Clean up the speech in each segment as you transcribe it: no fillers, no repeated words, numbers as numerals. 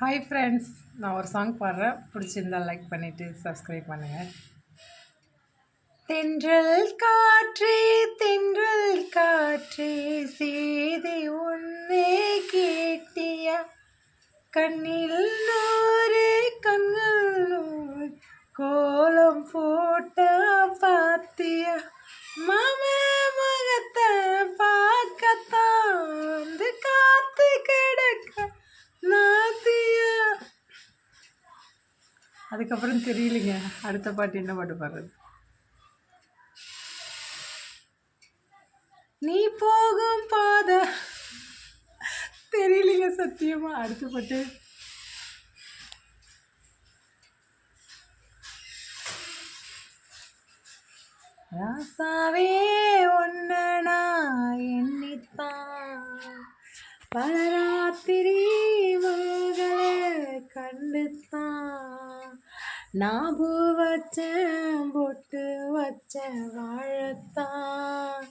Hi friends, நான் ஒரு song பாடுறேன். பிடிச்சிருந்தா லைக் பண்ணிவிட்டு சப்ஸ்கிரைப் பண்ணுங்கள். தென்றல் காற்றே தென்றல் காற்றே செய்தி ஒன்றே கேட்டியா, கண்ணில் நூறு கண்கள் நூறு கோலம் போட்ட பாத்தியா, மாம முகத்தை பார்க்கத்தான் வந்து காத்து கிடக்க நாத்தியா. அதுக்கப்புறம் தெரியலைங்க அடுத்த பாட்டு என்ன பாட்டு பாடுறது. நீ போகும் பாத தெரியலைங்க சத்தியமா. அடுத்த பாட்டு ராசாவே ஒன்னா எண்ணித்தான் பல ராத்திரி மகளை கண்டுத்தான் நான் பூ வச்ச பொட்டு வச்ச வாழத்தான்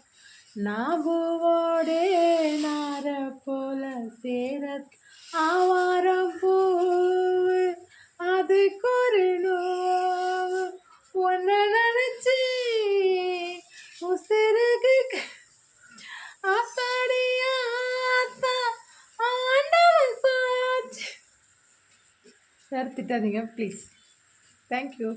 நான் பூவோடே நார போல சேர ஆவாரம் பூவு அதுக்கு ஒரு நோவு ஒன்ன நினைச்சு உசிருக்கு ஆத்தாடியா ஆத்தா ஆண்டவன் சாட்சி. திட்டாதீங்க ப்ளீஸ். தேங்க்யூ.